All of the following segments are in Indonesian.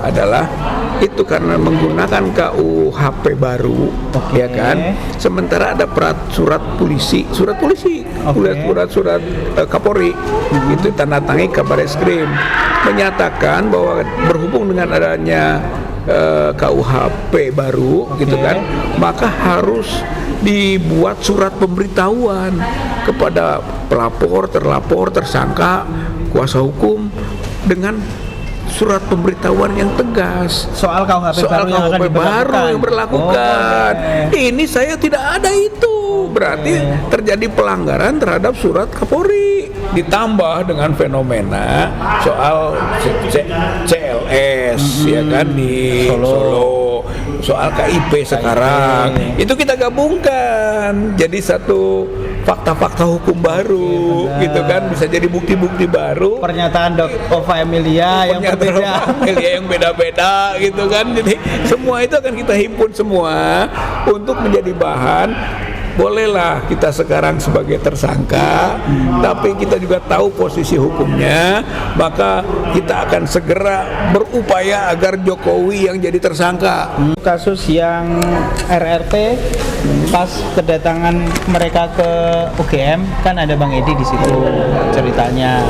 adalah itu karena menggunakan KUHP baru, ya kan. Sementara ada surat polisi, surat Kapolri, itu tanda tangi Kabar Eskrim menyatakan bahwa berhubung dengan adanya KUHP baru, gitu kan, maka harus dibuat surat pemberitahuan kepada pelapor, terlapor, tersangka, kuasa hukum dengan surat pemberitahuan yang tegas soal KUHP baru yang berlakukan. Ini saya tidak ada itu, berarti terjadi pelanggaran terhadap surat Kapolri. Ditambah dengan fenomena soal CLS, ya kan, di Solo, soal KIP sekarang, itu kita gabungkan jadi satu fakta-fakta hukum baru, gitu kan, bisa jadi bukti-bukti baru. Pernyataan Ova Emilia yang berbeda, yang beda-beda, gitu kan. Jadi semua itu akan kita himpun semua untuk menjadi bahan. Bolehlah kita sekarang sebagai tersangka, tapi kita juga tahu posisi hukumnya, maka kita akan segera berupaya agar Jokowi yang jadi tersangka. Kasus yang RRT pas kedatangan mereka ke UGM, kan ada Bang Edi di situ ceritanya.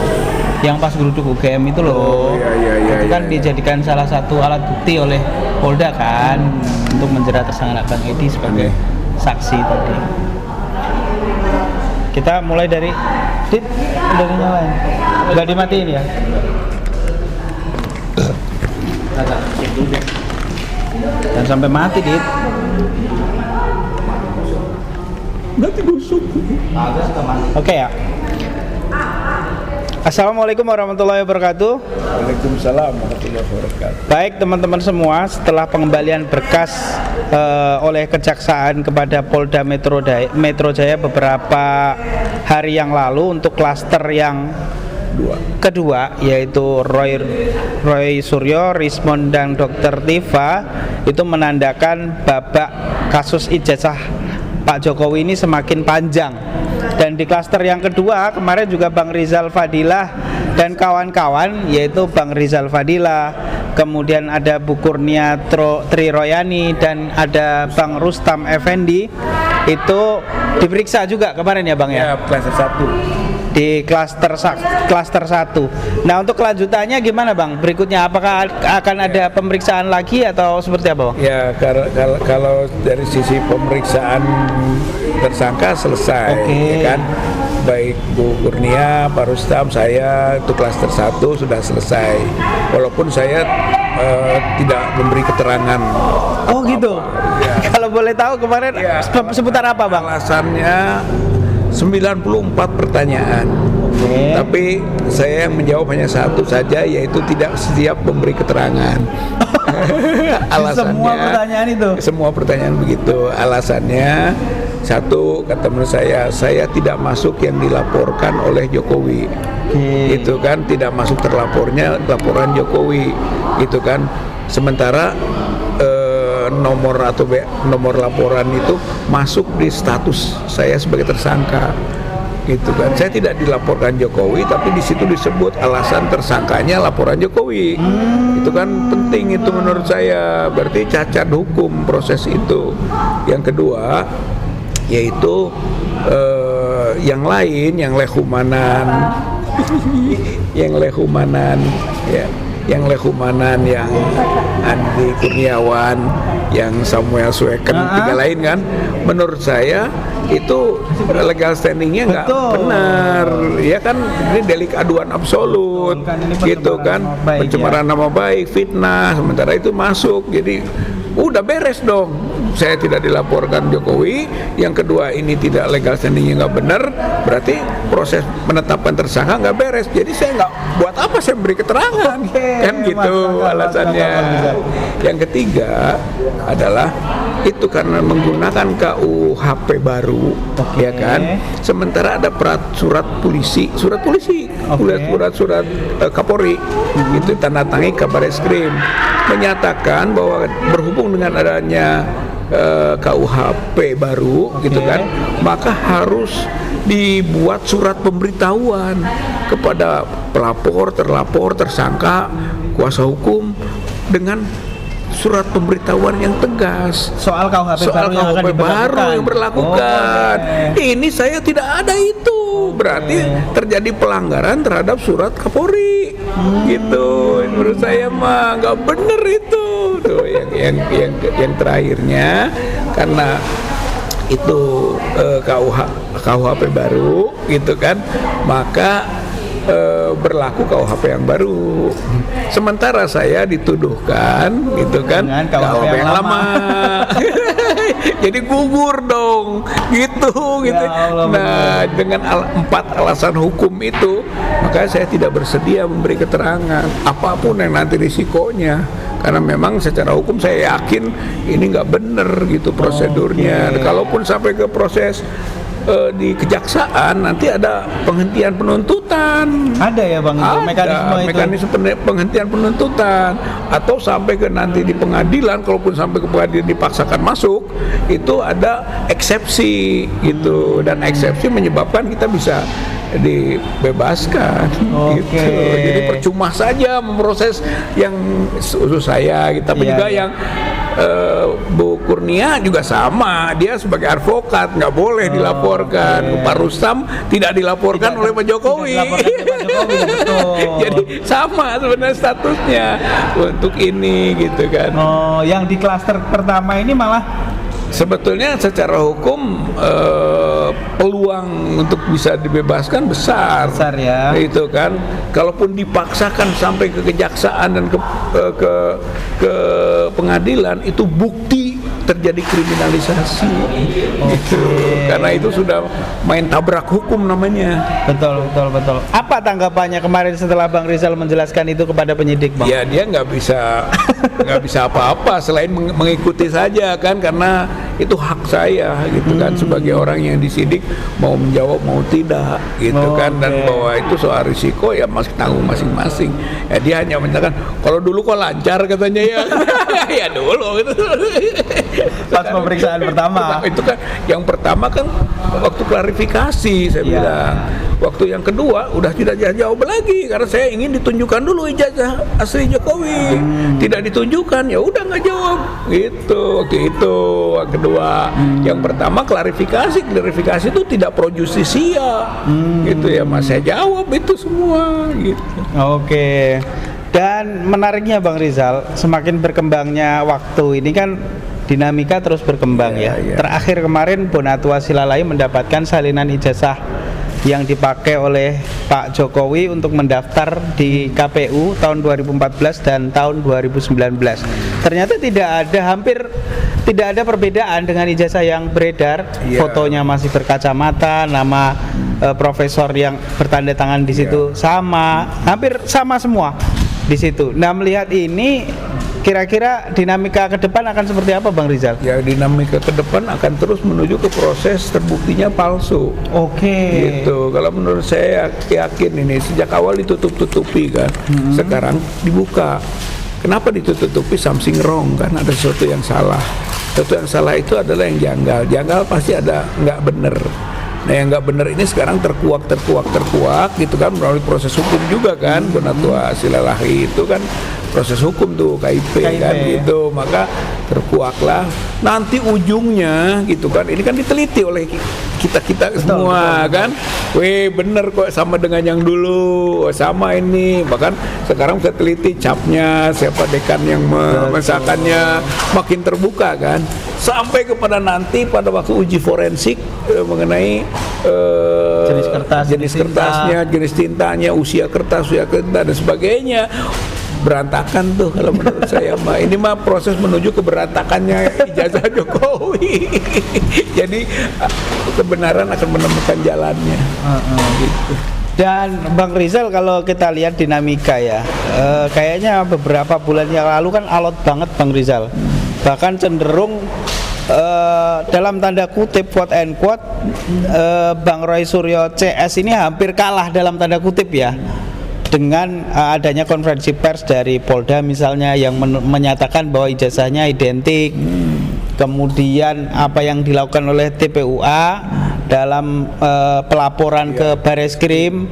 Yang pas geruduk UGM itu loh, itu kan dijadikan salah satu alat bukti oleh Polda kan, untuk menjerat tersangka Bang Edi sebagai saksi tadi. Kita mulai dari nyalain, nggak dimatiin ya? Dan sampai mati, Dit. Nanti busuk. Oke ya. Assalamualaikum warahmatullahi wabarakatuh. Waalaikumsalam warahmatullahi wabarakatuh. Baik teman-teman semua, setelah pengembalian berkas oleh Kejaksaan kepada Polda Metro Jaya beberapa hari yang lalu untuk klaster yang kedua, yaitu Roy Suryo, Rismond dan Dr. Tifa, itu menandakan babak kasus ijazah Pak Jokowi ini semakin panjang. Dan di klaster yang kedua kemarin juga Bang Rizal Fadilah dan kawan-kawan, yaitu Bang Rizal Fadilah, kemudian ada Bu Kurnia Tri Royani dan ada Bang Rustam Effendi, itu diperiksa juga kemarin ya Bang ya? Ya, klaster 1. Di klaster 1. Nah, untuk kelanjutannya gimana Bang? Berikutnya apakah akan ada pemeriksaan lagi atau seperti apa Bang? Ya, kalau dari sisi pemeriksaan tersangka selesai, ya kan? Baik Bu Kurnia, Pak Rustam, saya itu klaster 1 sudah selesai. Walaupun saya tidak memberi keterangan. Oh gitu. Ya. Kalau boleh tahu kemarin seputar apa Bang? Alasannya 94 pertanyaan. Tapi saya yang menjawab hanya satu saja, yaitu tidak siap memberi keterangan. Alasannya semua pertanyaan itu. Semua pertanyaan begitu. Alasannya satu, kata menurut saya tidak masuk yang dilaporkan oleh Jokowi. Itu kan tidak masuk terlapornya laporan Jokowi. Itu kan sementara nomor laporan itu masuk di status saya sebagai tersangka, gitu kan. Saya tidak dilaporkan Jokowi, tapi di situ disebut alasan tersangkanya laporan Jokowi. Itu kan penting itu menurut saya, berarti cacat hukum proses itu. Yang kedua yaitu yang lain, yang lehumanan yang Andi Kurniawan, yang Samuel Sweken, tiga lain kan, menurut saya itu legal standingnya nggak benar, ya kan, ini delik aduan absolut, gitu kan, pencemaran nama baik, fitnah, sementara itu masuk, jadi udah beres dong. Saya tidak dilaporkan Jokowi. Yang kedua, ini tidak legal standingnya nggak benar, berarti proses penetapan tersangka nggak beres. Jadi saya nggak, buat apa saya beri keterangan, kan gitu alasannya. Yang ketiga adalah itu karena menggunakan KUHP baru, ya kan. Sementara ada surat polisi, surat Kapolri, itu tanda tangi Kabar Eskrim menyatakan bahwa berhubung dengan adanya KUHP baru, gitu kan, maka harus dibuat surat pemberitahuan kepada pelapor, terlapor, tersangka, kuasa hukum, dengan surat pemberitahuan yang tegas soal KUHP soal KUHP baru yang berlakukan. Ini saya tidak ada itu, berarti terjadi pelanggaran terhadap surat Kapolri. Gitu, menurut saya mah nggak bener itu. Tuh, yang terakhirnya karena itu KUHP baru, gitu kan, maka berlaku KUHP yang baru. Sementara saya dituduhkan, gitu kan, KUHP yang lama. Jadi gugur dong, gitu. Ya Allah, nah, dengan 4 alasan hukum itu, maka saya tidak bersedia memberi keterangan apapun yang nanti risikonya. Karena memang secara hukum saya yakin ini nggak bener gitu prosedurnya. Kalaupun sampai ke proses di kejaksaan nanti ada penghentian penuntutan. Ada ya Bang, mekanisme penghentian penuntutan, atau sampai ke nanti di pengadilan, kalaupun sampai ke pengadilan dipaksakan masuk, itu ada eksepsi gitu, dan eksepsi menyebabkan kita bisa dibebaskan. Gitu. Jadi percuma saja memproses yang saya gitu. Tapi juga yang Bu Kurnia juga sama, dia sebagai advokat nggak boleh dilaporkan. Pak Rustam tidak dilaporkan oleh Pak Jokowi. Jadi sama sebenarnya statusnya untuk ini, gitu kan. Yang di klaster pertama ini malah sebetulnya secara hukum peluang untuk bisa dibebaskan besar ya. Itu kan, kalaupun dipaksakan sampai ke kejaksaan dan ke pengadilan, itu bukti terjadi kriminalisasi. Gitu. Karena itu sudah main tabrak hukum namanya. Betul. Apa tanggapannya kemarin setelah Bang Rizal menjelaskan itu kepada penyidik, Bang? Ya, dia nggak bisa apa-apa selain mengikuti saja kan, karena itu hak saya gitu kan, sebagai orang yang disidik mau menjawab mau tidak gitu kan, dan bahwa itu soal risiko ya masih tanggung masing-masing. Ya, dia hanya menyatakan kalau dulu kok lancar katanya ya. Ya dulu gitu. Pas pemeriksaan pertama itu kan yang pertama kan waktu klarifikasi saya bilang. Waktu yang kedua udah tidak jawab lagi karena saya ingin ditunjukkan dulu ijazah asli Jokowi. Tidak ditunjukkan, ya udah nggak jawab gitu. Waktu itu yang kedua. Yang pertama klarifikasi itu tidak pro justisia. Gitu ya, Mas, saya jawab itu semua gitu. Oke. Dan menariknya Bang Rizal, semakin berkembangnya waktu ini kan dinamika terus berkembang ya. Terakhir kemarin Bonatua Silalai mendapatkan salinan ijazah yang dipakai oleh Pak Jokowi untuk mendaftar di KPU tahun 2014 dan tahun 2019. Ternyata hampir tidak ada perbedaan dengan ijazah yang beredar. Fotonya masih berkacamata, nama profesor yang bertanda tangan di situ sama, hampir sama semua di situ. Nah, melihat ini kira-kira dinamika ke depan akan seperti apa Bang Rizal? Ya, dinamika ke depan akan terus menuju ke proses terbuktinya palsu. Gitu. Kalau menurut saya yakin ini sejak awal ditutup-tutupi kan. Sekarang dibuka. Kenapa ditutup-tutupi? Something wrong kan, ada sesuatu yang salah. Sesuatu yang salah itu adalah yang janggal. Janggal pasti ada nggak bener. Nah, yang nggak bener ini sekarang terkuak gitu kan, melalui proses hukum juga kan. Bonatua Silalai itu kan proses hukum tuh, KIP kan gitu, maka terkuaklah nanti ujungnya gitu kan. Ini kan diteliti oleh kita semua kan. Bener kok, sama dengan yang dulu, sama ini, bahkan sekarang saya teliti capnya, siapa dekan yang memesakannya, makin terbuka kan, sampai kepada nanti pada waktu uji forensik mengenai jenis kertasnya, jenis tintanya, usia kertas dan sebagainya. Berantakan tuh kalau menurut saya mah. Ini mah proses menuju keberantakannya ijazah Jokowi. Jadi kebenaran akan menemukan jalannya. Gitu. Dan Bang Rizal, kalau kita lihat dinamika ya, kayaknya beberapa bulan yang lalu kan alot banget Bang Rizal. Bahkan cenderung dalam tanda kutip quote and quote Bang Roy Suryo CS ini hampir kalah dalam tanda kutip ya, dengan adanya konferensi pers dari Polda misalnya yang menyatakan bahwa ijazahnya identik. Kemudian apa yang dilakukan oleh TPUA dalam pelaporan ke Bareskrim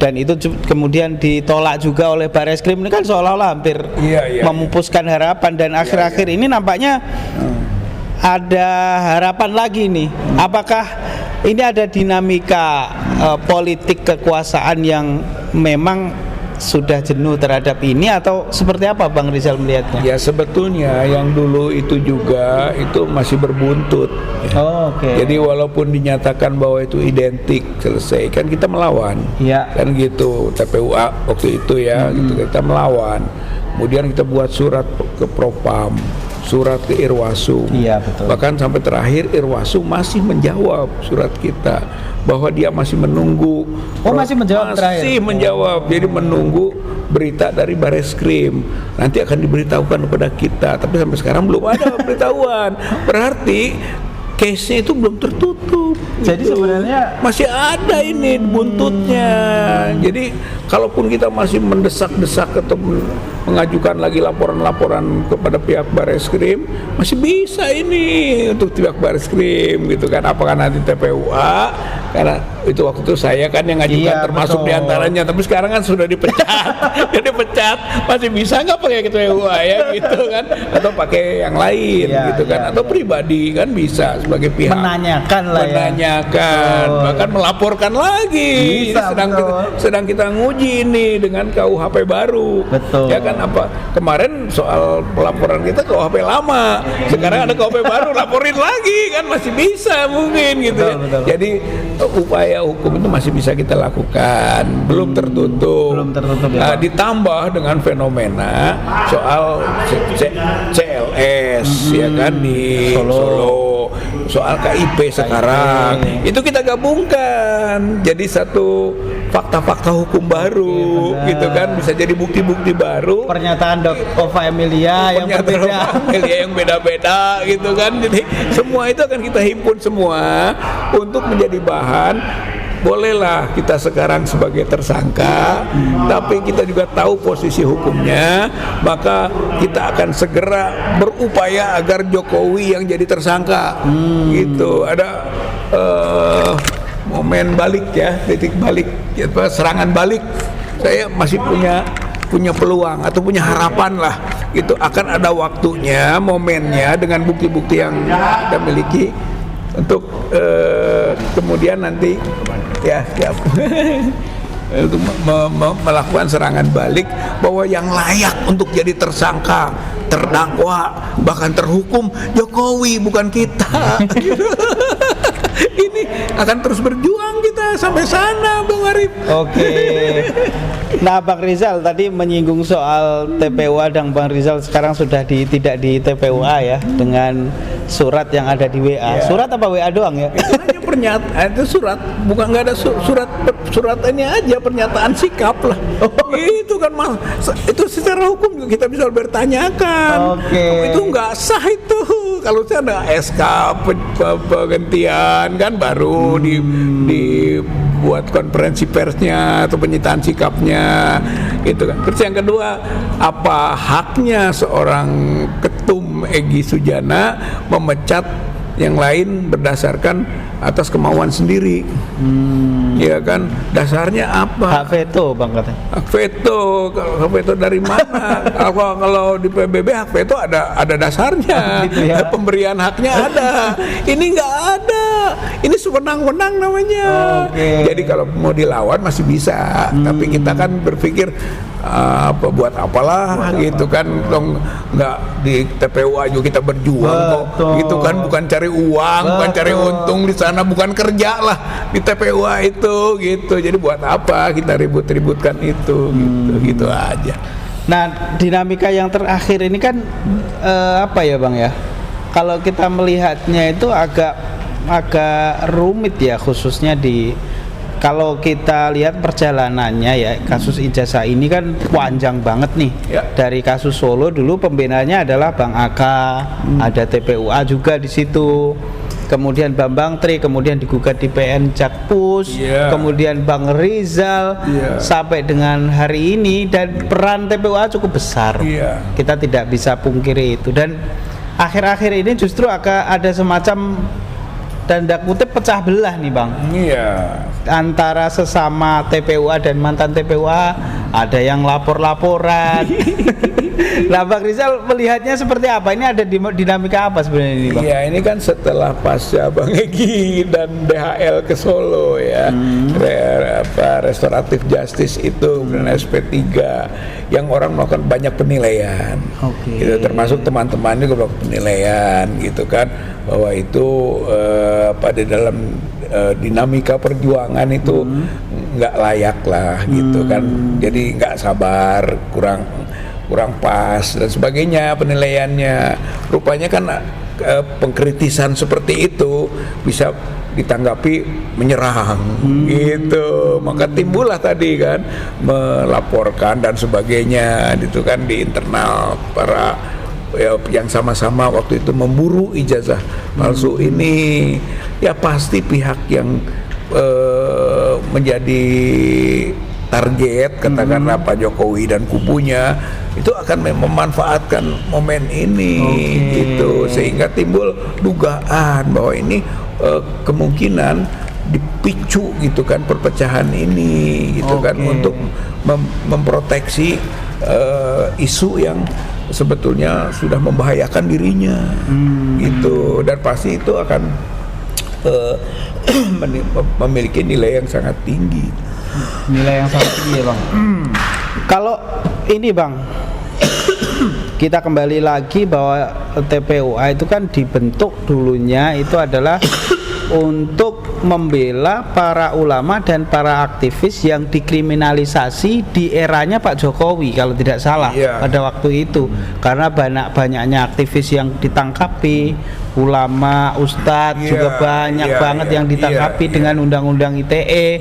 dan itu kemudian ditolak juga oleh Bareskrim. Ini kan seolah-olah hampir memupuskan harapan, dan akhir-akhir ini nampaknya ada harapan lagi nih. Apakah ini ada dinamika politik kekuasaan yang memang sudah jenuh terhadap ini, atau seperti apa Bang Rizal melihatnya? Ya sebetulnya yang dulu itu juga itu masih berbuntut. Jadi walaupun dinyatakan bahwa itu identik selesai, kan kita melawan. Kan gitu TPUA waktu itu ya, gitu kita melawan. Kemudian kita buat surat ke Propam, surat ke Irwasum. Bahkan sampai terakhir Irwasum masih menjawab surat kita bahwa dia masih menunggu. Masih menjawab terakhir. Masih menjawab. Jadi menunggu berita dari Bareskrim. Nanti akan diberitahukan kepada kita. Tapi sampai sekarang belum ada pemberitahuan. Berarti case-nya itu belum tertutup. Jadi sebenarnya masih ada ini buntutnya. Jadi kalaupun kita masih mendesak-desak atau mengajukan lagi laporan-laporan kepada pihak Bareskrim, masih bisa ini untuk pihak Bareskrim gitu kan. Apakah nanti TPUA, karena itu waktu itu saya kan yang ngajukan termasuk diantaranya, tapi sekarang kan sudah dipecat. Jadi dipecat, masih bisa nggak pakai TPUA ya gitu kan, atau pakai yang lain gitu kan, atau pribadi kan bisa sebagai pihak menanyakan lah bahkan melaporkan lagi. Bisa, sedang kita nguji ini dengan KUHP baru. Ya kan, apa kemarin soal pelaporan kita KUHP lama, sekarang ada KUHP baru, laporin lagi kan, masih bisa mungkin gitu. Jadi upaya hukum itu masih bisa kita lakukan, belum tertutup. Nah, ditambah dengan fenomena soal CLS ya kan di Solo, soal KIP sekarang, itu kita gabungkan jadi satu fakta-fakta hukum baru, gitu kan, bisa jadi bukti-bukti baru. Pernyataan Ova Emilia yang beda-beda gitu kan. Jadi semua itu akan kita himpun semua untuk menjadi bahan. Bolehlah kita sekarang sebagai tersangka, tapi kita juga tahu posisi hukumnya, maka kita akan segera berupaya agar Jokowi yang jadi tersangka. Gitu. Ada momen balik ya, titik balik, serangan balik. Saya masih punya peluang atau punya harapan lah, itu akan ada waktunya, momennya dengan bukti-bukti yang kita miliki untuk kemudian nanti siap untuk melakukan serangan balik, bahwa yang layak untuk jadi tersangka, terdakwa, bahkan terhukum Jokowi, bukan kita. Ini akan terus berjuang kita sampai sana, Bang Arif. Nah, Bang Rizal tadi menyinggung soal TPUA, dan Bang Rizal sekarang sudah tidak di TPUA ya, dengan surat yang ada di WA. Surat apa WA doang ya? Itu hanya pernyataan, itu surat, bukan, nggak ada surat ini aja, pernyataan sikap lah. Itu kan itu secara hukum juga kita bisa bertanyakan. Itu nggak sah itu. Kalau saya ada SK penggantian kan, baru dibuat konferensi persnya atau penyitaan sikapnya gitu kan. Terus yang kedua, apa haknya seorang ketum Egy Sujana memecat yang lain berdasarkan atas kemauan sendiri? Ya kan, dasarnya apa? Hak veto, Bang, katanya. Hak veto, hak veto dari mana? Kalau di PBB hak veto ada dasarnya, pemberian haknya ada. Ini nggak ada. Ini sewenang-wenang namanya. Jadi kalau mau dilawan masih bisa, tapi kita kan berpikir buat apalah gitu kan, dong, nggak di TPUA juga kita berjuang kok, gitu kan, bukan cari uang, bukan cari untung di sana, bukan kerja lah di TPUA itu, gitu. Jadi buat apa kita ribut-ributkan itu, gitu aja. Nah, dinamika yang terakhir ini kan apa ya, Bang ya? Kalau kita melihatnya itu agak rumit ya, khususnya kalau kita lihat perjalanannya ya, kasus ijazah ini kan panjang banget nih. Dari kasus Solo dulu pembinaannya adalah Bang Aka, ada TPUA juga di situ. Kemudian Bambang Tri, kemudian digugat di PN Jakpus, kemudian Bang Rizal, sampai dengan hari ini, dan peran TPUA cukup besar. Kita tidak bisa pungkiri itu. Dan akhir-akhir ini justru akan ada semacam tanda kutip pecah belah nih, Bang. antara sesama TPUA dan mantan TPUA, ada yang lapor-laporan. Nah, Bang Rizal melihatnya seperti apa? Ini ada dinamika apa sebenarnya ini, Bang? Iya, ini kan setelah pasca Bang Egy dan DHL ke Solo ya, restoratif justice itu dan SP3 yang orang melakukan banyak penilaian. Gitu, termasuk teman-temannya juga melakukan penilaian gitu kan, bahwa itu pada dalam dinamika perjuangan itu nggak layak lah gitu kan, jadi nggak sabar, kurang pas dan sebagainya penilaiannya. Rupanya kan pengkritisan seperti itu bisa ditanggapi menyerang gitu, maka timbullah tadi kan melaporkan dan sebagainya gitu kan di internal para yang sama-sama waktu itu memburu ijazah palsu ini. Ya pasti pihak yang menjadi target, katakanlah Pak Jokowi dan kubunya, itu akan memanfaatkan momen ini gitu, sehingga timbul dugaan bahwa ini kemungkinan dipicu gitu kan perpecahan ini gitu kan, untuk memproteksi isu yang sebetulnya sudah membahayakan dirinya gitu, dan pasti itu akan memiliki nilai yang sangat tinggi. Nilai yang sangat tinggi ya, Bang. Kalau ini, Bang, kita kembali lagi bahwa TPUA itu kan dibentuk dulunya itu adalah untuk membela para ulama dan para aktivis yang dikriminalisasi di eranya Pak Jokowi kalau tidak salah pada waktu itu, karena banyaknya aktivis yang ditangkapi, ulama, ustadz juga banyak banget yang ditangkapi dengan undang-undang ITE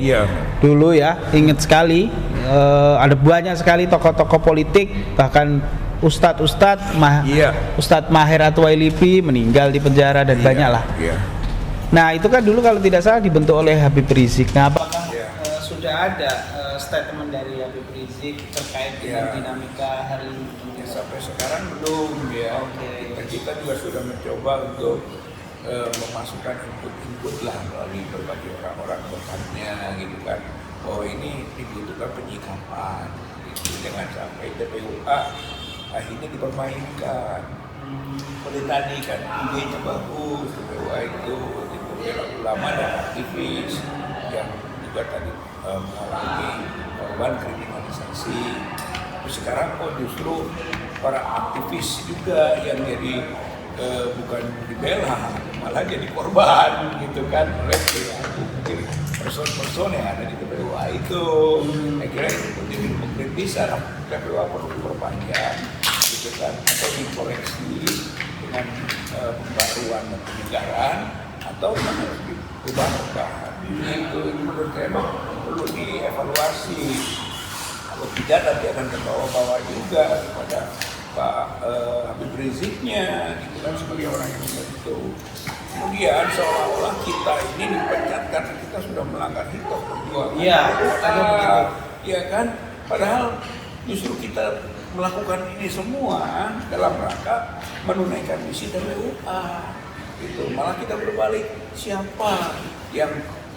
dulu ya, ingat sekali. Ada banyak sekali tokoh-tokoh politik, bahkan Ustadz Maher Atwailibi meninggal di penjara dan banyak lah. Nah itu kan dulu kalau tidak salah dibentuk oleh Habib Rizik. Nah apakah sudah ada statement dari Habib Rizik terkait dengan dinamika hari ini? Sampai sekarang belum ya. Kita juga sudah mencoba untuk memasukkan input lah melalui berbagai orang-orang tempatnya gitu kan, bahwa ini dibutuhkan penyikapan gitu. Jangan sampai TPUA akhirnya dipermainkan. Seperti tadi kan idenya bagus, TPUA itu membela ulama dan aktivis yang juga tadi mengalami korban kriminalisasi. Tapi sekarang justru para aktivis juga yang jadi bukan dibela, malah jadi korban gitu kan oleh mungkin person-person yang ada di TPUA itu. Saya kira itu menjadi pengkritisan. TPUA perlu diperpanjang gitu kan, atau dikoreksi dengan pembaruan dan penyegaran, atau harus diubahkan. Itu menurut saya perlu dievaluasi. Kalau tidak nanti akan terbawa-bawa juga kepada Pak Habib Riziknya gitu kan, sebagai orang yang membantu. Kemudian seolah-olah kita ini dipecat karena kita sudah melanggar hitoh perjuangan. Iya kan, padahal justru kita melakukan ini semua dalam rangka menunaikan misi TPUA. Gitu. Malah kita berbalik, siapa yang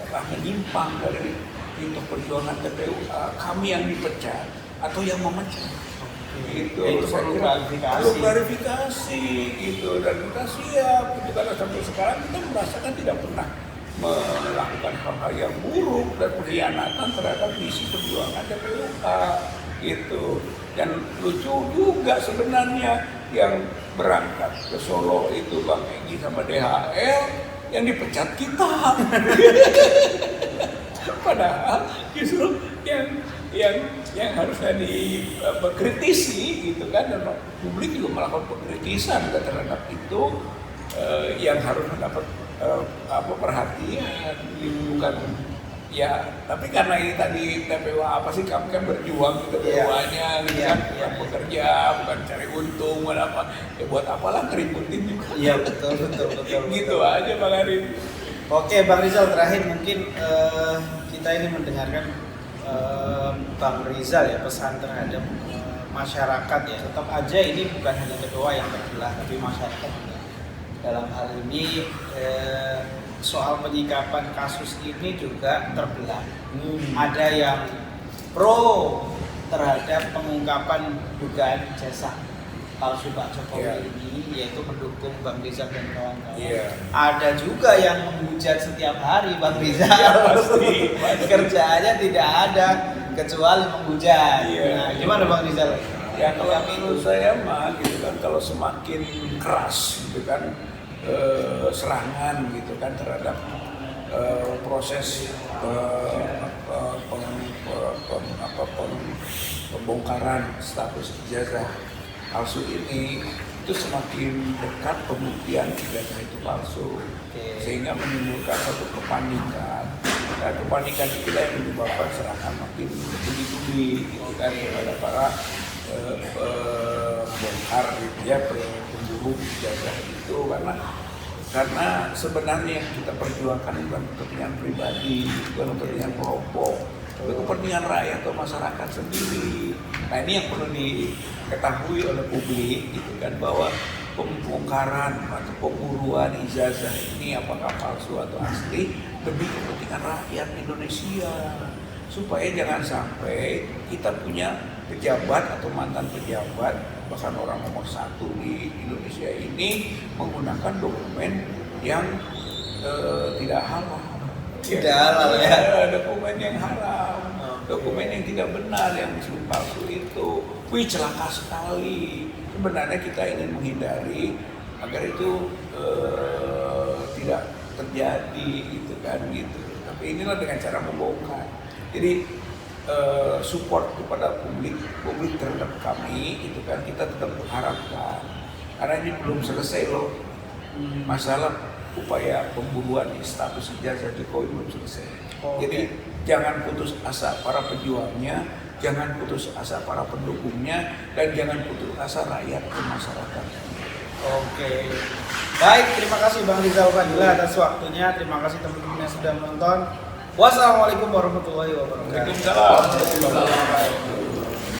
telah menyimpang dari hitoh perjuangan TPUA, kami yang dipecat atau yang memecat. Gitu. Itu perlu klarifikasi gitu, dan kita siap gitu, karena sampai sekarang kita merasakan tidak pernah melakukan hal-hal yang buruk dan pengkhianatan terhadap misi perjuangan TPUA gitu. Dan lucu juga sebenarnya yang berangkat ke Solo itu Bang Egy sama DHL yang dipecat kita. Padahal justru yang harusnya dikritisi gitu kan, dan publik juga melakukan pengkritisan terhadap itu, yang harus mendapat perhatian, bukan ya. Tapi karena ini tadi TPUA apa sih, kami kan berjuang gitu TPUA-nya gitu kan, bukan bekerja, bukan cari untung, bukan apa, ya buat apalah ngeributin juga. Iya betul. Gitu aja Bang Arif. Oke Bang Rizal, terakhir mungkin kita ini mendengarkan Bang Rizal ya, pesan terhadap masyarakat ya. Tetap aja ini bukan hanya TPUA yang terbelah, tapi masyarakat dalam hal ini soal penyikapan kasus ini juga terbelah. Ada yang pro terhadap pengungkapan dugaan ijazah palsu Pak Jokowi ini, yaitu pendukung Bang Rizal dan kawan-kawan. Ada juga yang menghujat setiap hari Bang Rizal. Pasti. Kerjaannya tidak ada kecuali menghujat. Nah, gimana Bang Rizal? Ya kalau menurut saya mah gitu kan, kalau semakin keras gitu kan serangan gitu kan terhadap proses pembongkaran status ijazah palsu ini, itu semakin dekat pembuktian ijazah itu palsu, sehingga menimbulkan satu kepanikan. Nah, kepanikan itulah yang menyebabkan serangan makin tinggi gitu kan kepada para bongkar gitu ya, pemburu ijazah itu, karena sebenarnya yang kita perjuangkan bukan kepentingan pribadi, bukan kepentingan kelompok, itu kepentingan rakyat atau masyarakat sendiri. Nah, ini yang perlu diketahui oleh publik gitu kan, bahwa pembongkaran atau pemburuan ijazah ini apakah palsu atau asli demi kepentingan rakyat Indonesia, supaya jangan sampai kita punya pejabat atau mantan pejabat, bahkan orang nomor 1 di Indonesia ini menggunakan dokumen yang tidak halal. Tidak halal ya. Dokumen yang haram, dokumen yang tidak benar, yang disebut palsu itu. Wih, celaka sekali. Sebenarnya kita ingin menghindari agar itu tidak terjadi gitu kan gitu. Tapi inilah dengan cara membongkar. Jadi support kepada publik terhadap kami itu kan kita tetap mengharapkan, karena ini belum selesai loh, masalah upaya pemburuan status ijazah Jokowi belum selesai. Jadi jangan putus asa para pejuangnya, jangan putus asa para pendukungnya, dan jangan putus asa rakyat dan masyarakat. Baik, terima kasih Bang Rizal Fadila atas waktunya. Terima kasih teman-teman yang sudah menonton. Wassalamualaikum warahmatullahi wabarakatuh. Waalaikumsalam.